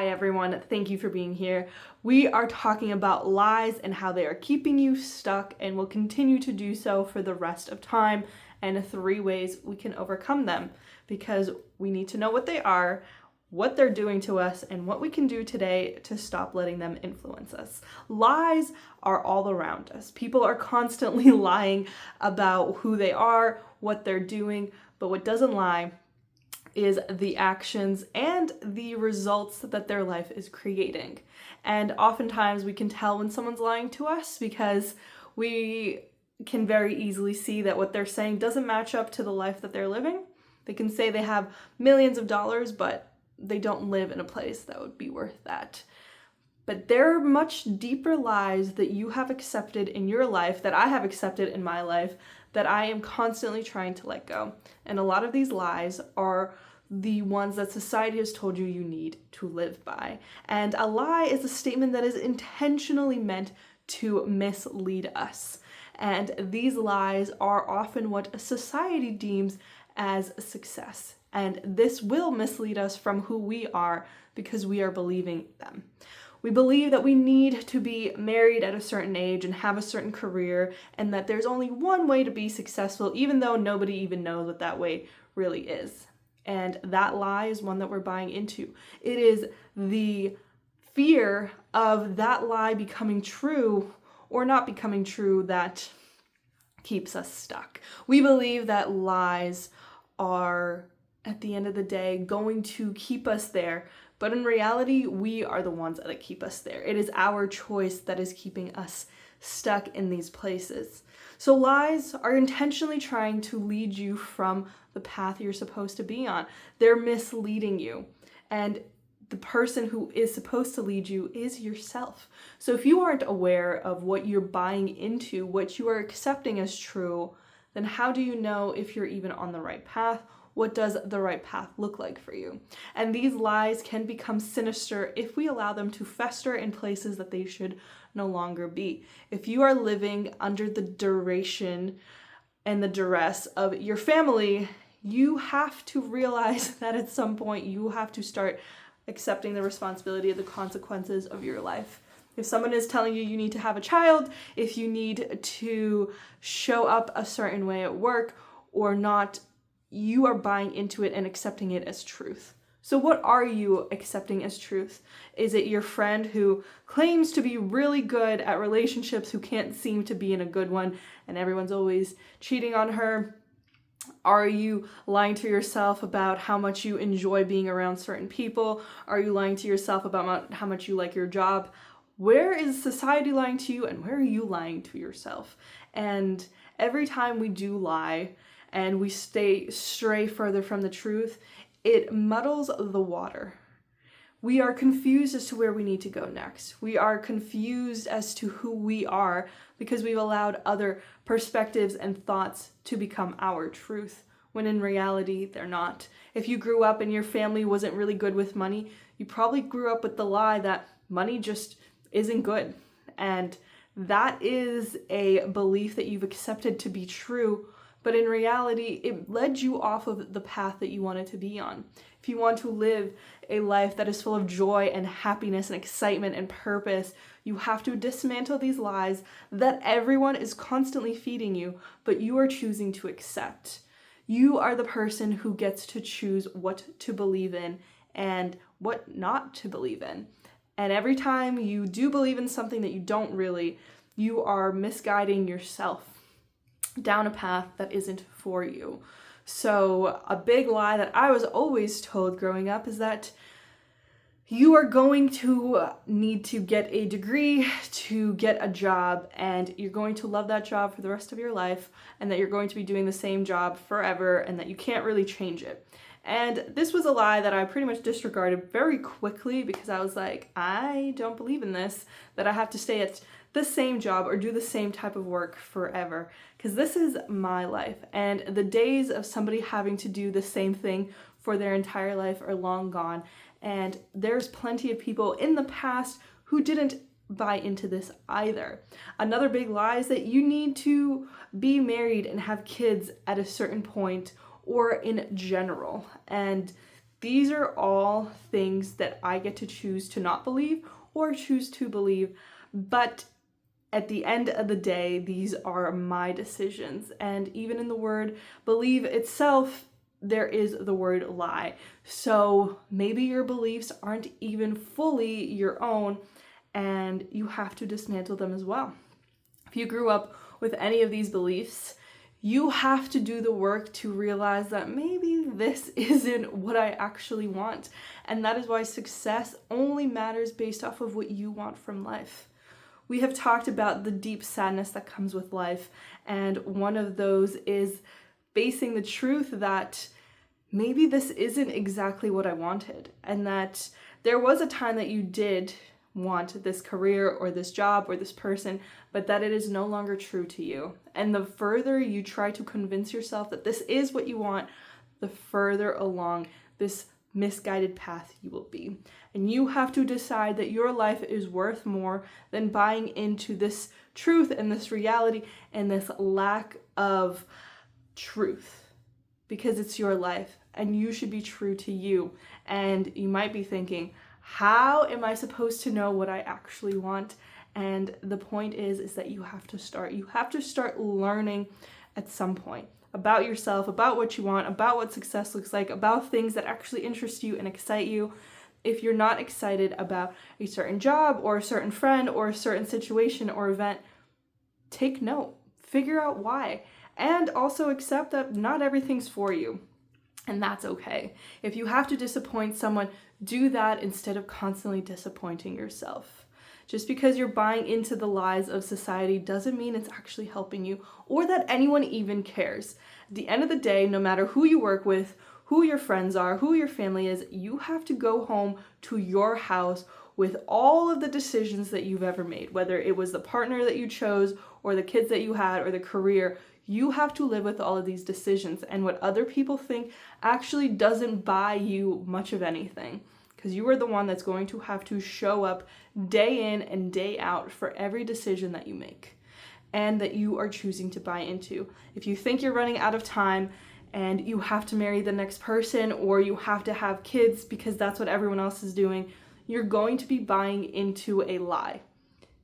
Hi everyone, thank you for being here. We are talking about lies and how they are keeping you stuck and will continue to do so for the rest of time, and 3 ways we can overcome them, because we need to know what they are, what they're doing to us, and what we can do today to stop letting them influence us. Lies are all around us. People are constantly lying about who they are, what they're doing, but what doesn't lie is the actions and the results that their life is creating. And oftentimes we can tell when someone's lying to us because we can very easily see that what they're saying doesn't match up to the life that they're living. They can say they have millions of dollars, but they don't live in a place that would be worth that. But there are much deeper lies that you have accepted in your life, that I have accepted in my life, that I am constantly trying to let go. And a lot of these lies are the ones that society has told you you need to live by. And a lie is a statement that is intentionally meant to mislead us. And these lies are often what society deems as success. And this will mislead us from who we are because we are believing them. We believe that we need to be married at a certain age and have a certain career, and that there's only one way to be successful, even though nobody even knows what that way really is. And that lie is one that we're buying into. It is the fear of that lie becoming true or not becoming true that keeps us stuck. We believe that lies are, at the end of the day, going to keep us there. But in reality, we are the ones that keep us there. It is our choice that is keeping us stuck in these places. So lies are intentionally trying to lead you from the path you're supposed to be on. They're misleading you. And the person who is supposed to lead you is yourself. So if you aren't aware of what you're buying into, what you are accepting as true, then how do you know if you're even on the right path? What does the right path look like for you? And these lies can become sinister if we allow them to fester in places that they should no longer be. If you are living under the duration and the duress of your family, you have to realize that at some point you have to start accepting the responsibility of the consequences of your life. If someone is telling you you need to have a child, if you need to show up a certain way at work or not, you are buying into it and accepting it as truth. So what are you accepting as truth? Is it your friend who claims to be really good at relationships who can't seem to be in a good one and everyone's always cheating on her? Are you lying to yourself about how much you enjoy being around certain people? Are you lying to yourself about how much you like your job? Where is society lying to you, and where are you lying to yourself? And every time we do lie and we stray further from the truth, it muddles the water. We are confused as to where we need to go next. We are confused as to who we are because we've allowed other perspectives and thoughts to become our truth, when in reality, they're not. If you grew up and your family wasn't really good with money, you probably grew up with the lie that money just isn't good. And that is a belief that you've accepted to be true, but in reality, it led you off of the path that you wanted to be on. If you want to live a life that is full of joy and happiness and excitement and purpose, you have to dismantle these lies that everyone is constantly feeding you, but you are choosing to accept. You are the person who gets to choose what to believe in and what not to believe in. And every time you do believe in something that you don't really, you are misguiding yourself down a path that isn't for you. So a big lie that I was always told growing up is that you are going to need to get a degree to get a job, and you're going to love that job for the rest of your life, and that you're going to be doing the same job forever, and that you can't really change it. And this was a lie that I pretty much disregarded very quickly because I was like, I don't believe in this, that I have to stay at the same job or do the same type of work forever, because this is my life. And the days of somebody having to do the same thing for their entire life are long gone. And there's plenty of people in the past who didn't buy into this either. Another big lie is that you need to be married and have kids at a certain point or in general. And These are all things that I get to choose to not believe or choose to believe, but at the end of the day, these are my decisions. And even in the word believe itself, there is the word lie. So maybe your beliefs aren't even fully your own, and you have to dismantle them as well. If you grew up with any of these beliefs, you have to do the work to realize that maybe this isn't what I actually want. And that is why success only matters based off of what you want from life. We have talked about the deep sadness that comes with life, and one of those is facing the truth that maybe this isn't exactly what I wanted, and that there was a time that you did want this career or this job or this person, but that it is no longer true to you. And the further you try to convince yourself that this is what you want, the further along this misguided path you will be. And you have to decide that your life is worth more than buying into this truth and this reality and this lack of truth, because it's your life and you should be true to you. And you might be thinking, how am I supposed to know what I actually want? And the point is that you have to start learning at some point about yourself, about what you want, about what success looks like, about things that actually interest you and excite you. If you're not excited about a certain job or a certain friend or a certain situation or event, take note, figure out why, and also accept that not everything's for you. And that's okay. If you have to disappoint someone, do that instead of constantly disappointing yourself. Just because you're buying into the lies of society doesn't mean it's actually helping you or that anyone even cares. At the end of the day, no matter who you work with, who your friends are, who your family is, you have to go home to your house with all of the decisions that you've ever made, whether it was the partner that you chose or the kids that you had or the career. You have to live with all of these decisions, and what other people think actually doesn't buy you much of anything, because you are the one that's going to have to show up day in and day out for every decision that you make and that you are choosing to buy into. If you think you're running out of time and you have to marry the next person or you have to have kids because that's what everyone else is doing, you're going to be buying into a lie.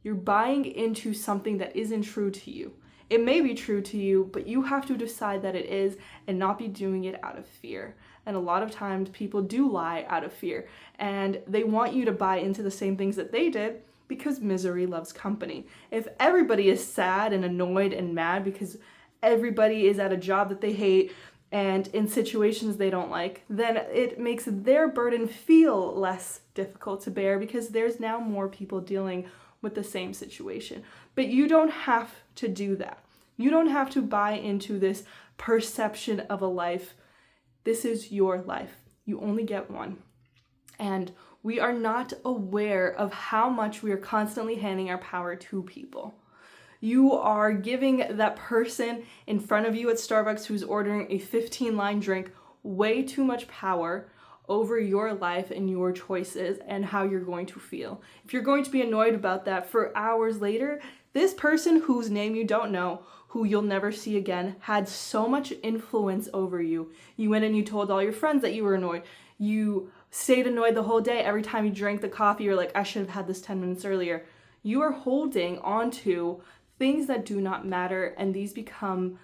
You're buying into something that isn't true to you. It may be true to you, but you have to decide that it is and not be doing it out of fear. And a lot of times people do lie out of fear, and they want you to buy into the same things that they did because misery loves company. If everybody is sad and annoyed and mad because everybody is at a job that they hate and in situations they don't like, then it makes their burden feel less difficult to bear because there's now more people dealing with the same situation. But you don't have to do that. You don't have to buy into this perception of a life. This is your life. You only get one. And we are not aware of how much we are constantly handing our power to people. You are giving that person in front of you at Starbucks who's ordering a 15-line drink way too much power over your life and your choices and how you're going to feel. If you're going to be annoyed about that for hours later, this person whose name you don't know, who you'll never see again, had so much influence over you. You went and you told all your friends that you were annoyed. You stayed annoyed the whole day. Every time you drank the coffee, you're like, I should have had this 10 minutes earlier. You are holding onto things that do not matter, and these become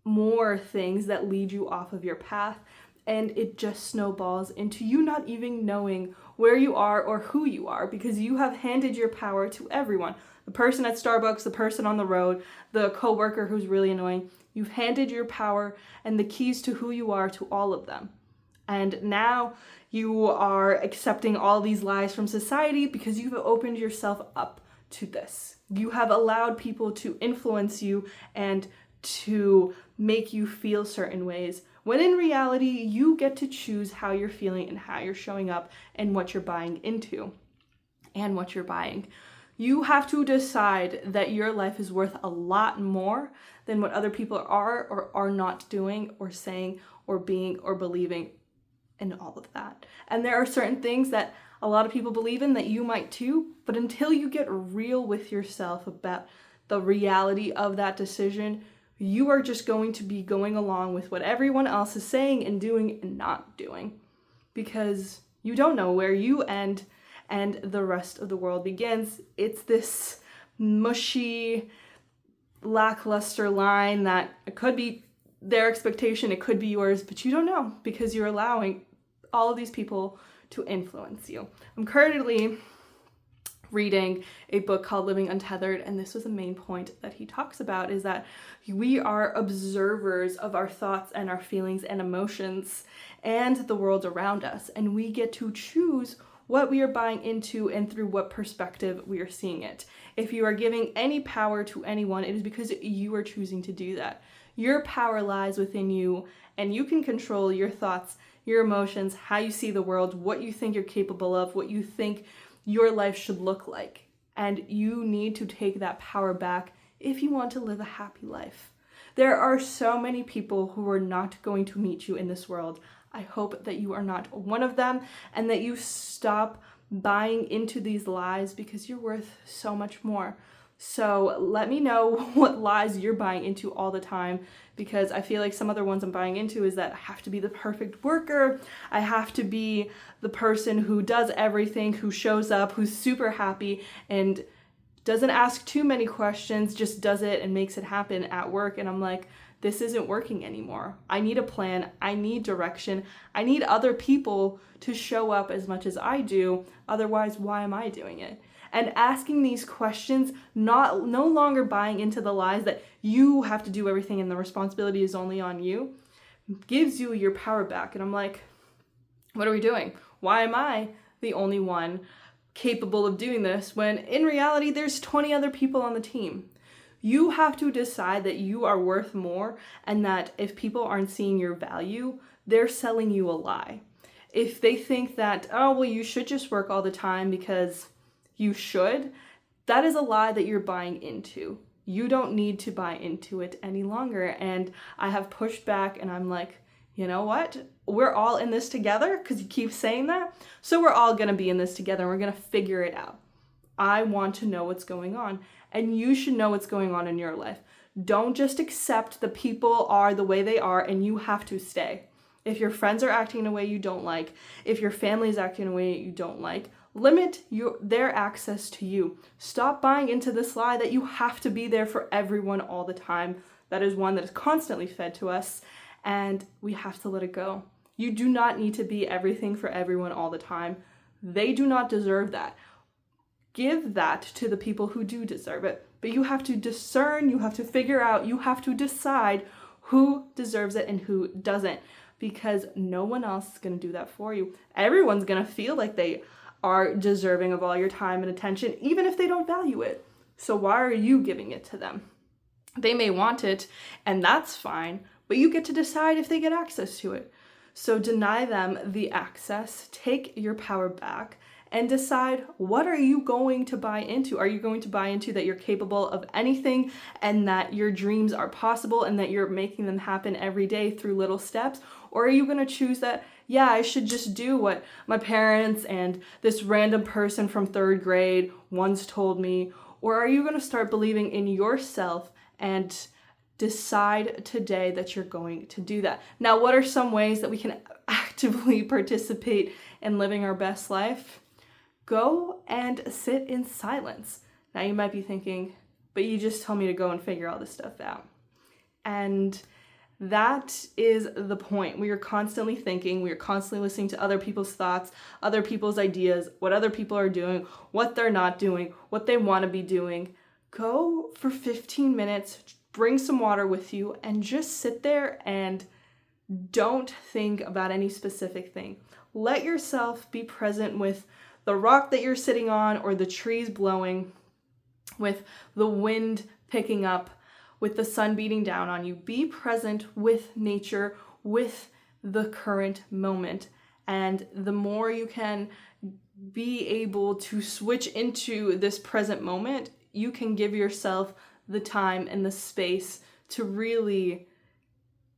more things that lead you off of your path. And it just snowballs into you not even knowing where you are or who you are, because you have handed your power to everyone. The person at Starbucks, the person on the road, the coworker who's really annoying. You've handed your power and the keys to who you are to all of them. And now you are accepting all these lies from society because you've opened yourself up to this. You have allowed people to influence you and to make you feel certain ways, when in reality, you get to choose how you're feeling and how you're showing up and what you're buying into and what you're buying. You have to decide that your life is worth a lot more than what other people are or are not doing or saying or being or believing and all of that. And there are certain things that a lot of people believe in that you might too, but until you get real with yourself about the reality of that decision, you are just going to be going along with what everyone else is saying and doing and not doing. because you don't know where you end and the rest of the world begins. It's this mushy, lackluster line that it could be their expectation, it could be yours, but you don't know because you're allowing all of these people to influence you. I'm currently reading a book called Living Untethered, and this was the main point that he talks about, is that we are observers of our thoughts and our feelings and emotions and the world around us, and we get to choose what we are buying into and through what perspective we are seeing it. If you are giving any power to anyone, it is because you are choosing to do that. Your power lies within you, and you can control your thoughts, your emotions, how you see the world, what you think you're capable of, what you think your life should look like. And you need to take that power back if you want to live a happy life. There are so many people who are not going to meet you in this world. I hope that you are not one of them and that you stop buying into these lies because you're worth so much more. So let me know what lies you're buying into all the time, because I feel like some other ones I'm buying into is that I have to be the perfect worker. I have to be the person who does everything, who shows up, who's super happy and doesn't ask too many questions, just does it and makes it happen at work. And I'm like, this isn't working anymore. I need a plan. I need direction. I need other people to show up as much as I do. Otherwise, why am I doing it? And asking these questions, no longer buying into the lies that you have to do everything and the responsibility is only on you, gives you your power back. And I'm like, what are we doing? Why am I the only one capable of doing this when in reality there's 20 other people on the team? You have to decide that you are worth more, and that if people aren't seeing your value, they're selling you a lie. If they think that, oh, well, you should just work all the time because you should, that is a lie that you're buying into. You don't need to buy into it any longer. And I have pushed back and I'm like, you know what? We're all in this together, because you keep saying that. So we're all going to be in this together and we're going to figure it out. I want to know what's going on, and you should know what's going on in your life. Don't just accept the people are the way they are and you have to stay. If your friends are acting in a way you don't like, if your family is acting in a way you don't like, limit their access to you. Stop buying into this lie that you have to be there for everyone all the time. That is one that is constantly fed to us, and we have to let it go. You do not need to be everything for everyone all the time. They do not deserve that. Give that to the people who do deserve it. But you have to discern, you have to figure out, you have to decide who deserves it and who doesn't, because no one else is going to do that for you. Everyone's going to feel like they are deserving of all your time and attention, even if they don't value it. So why are you giving it to them? They may want it, and that's fine, but you get to decide if they get access to it. So deny them the access, take your power back, and decide, what are you going to buy into? Are you going to buy into that you're capable of anything and that your dreams are possible and that you're making them happen every day through little steps? Or are you going to choose that, yeah, I should just do what my parents and this random person from 3rd grade once told me? Or are you going to start believing in yourself and decide today that you're going to do that? Now, what are some ways that we can actively participate in living our best life? Go and sit in silence. Now you might be thinking, but you just told me to go and figure all this stuff out. And that is the point. We are constantly thinking, we are constantly listening to other people's thoughts, other people's ideas, what other people are doing, what they're not doing, what they want to be doing. Go for 15 minutes, bring some water with you, and just sit there and don't think about any specific thing. Let yourself be present with the rock that you're sitting on, or the trees blowing, with the wind picking up, with the sun beating down on you. Be present with nature, with the current moment. And the more you can be able to switch into this present moment, you can give yourself the time and the space to really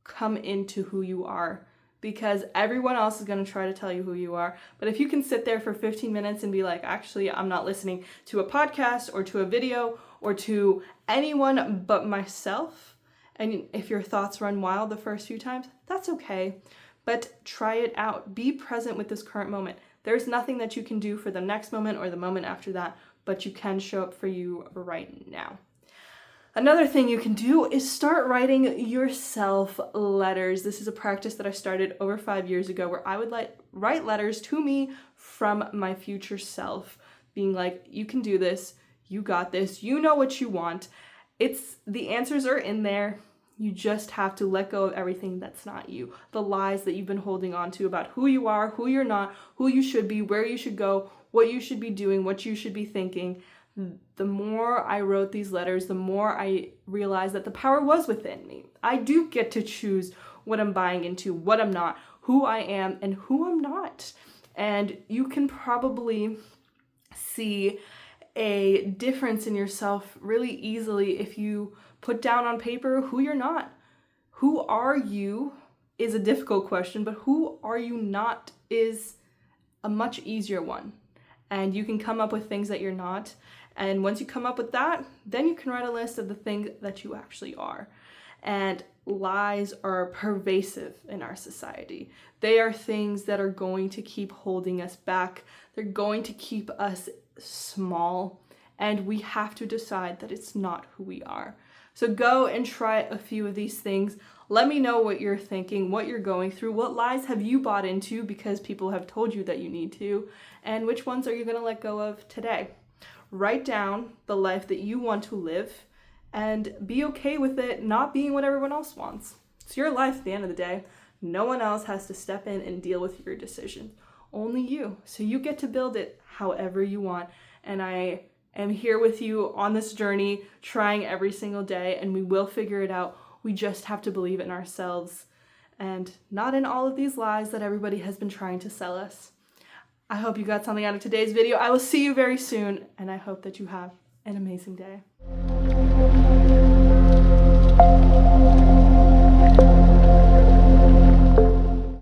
come into who you are. Because everyone else is going to try to tell you who you are. But if you can sit there for 15 minutes and be like, actually, I'm not listening to a podcast or to a video or to anyone but myself, and if your thoughts run wild the first few times, that's okay. but try it out. Be present with this current moment. There's nothing that you can do for the next moment or the moment after that, but you can show up for you right now. Another thing you can do is start writing yourself letters. This is a practice that I started over 5 years ago where I would write letters to me from my future self, being like, you can do this, you got this, you know what you want. The answers are in there. You just have to let go of everything that's not you. The lies that you've been holding on to about who you are, who you're not, who you should be, where you should go, what you should be doing, what you should be thinking. The more I wrote these letters, the more I realized that the power was within me. I do get to choose what I'm buying into, what I'm not, who I am, and who I'm not. And you can probably see a difference in yourself really easily if you put down on paper who you're not. Who are you is a difficult question, but who are you not is a much easier one. And you can come up with things that you're not. And once you come up with that, then you can write a list of the things that you actually are. And lies are pervasive in our society. They are things that are going to keep holding us back. They're going to keep us small. And we have to decide that it's not who we are. So go and try a few of these things. Let me know what you're thinking, what you're going through, what lies have you bought into because people have told you that you need to, and which ones are you going to let go of today. Write down the life that you want to live and be okay with it not being what everyone else wants. It's your life at the end of the day. No one else has to step in and deal with your decision. Only you. So you get to build it however you want. And I am here with you on this journey, trying every single day, and we will figure it out. We just have to believe in ourselves and not in all of these lies that everybody has been trying to sell us. I hope you got something out of today's video. I will see you very soon, and I hope that you have an amazing day.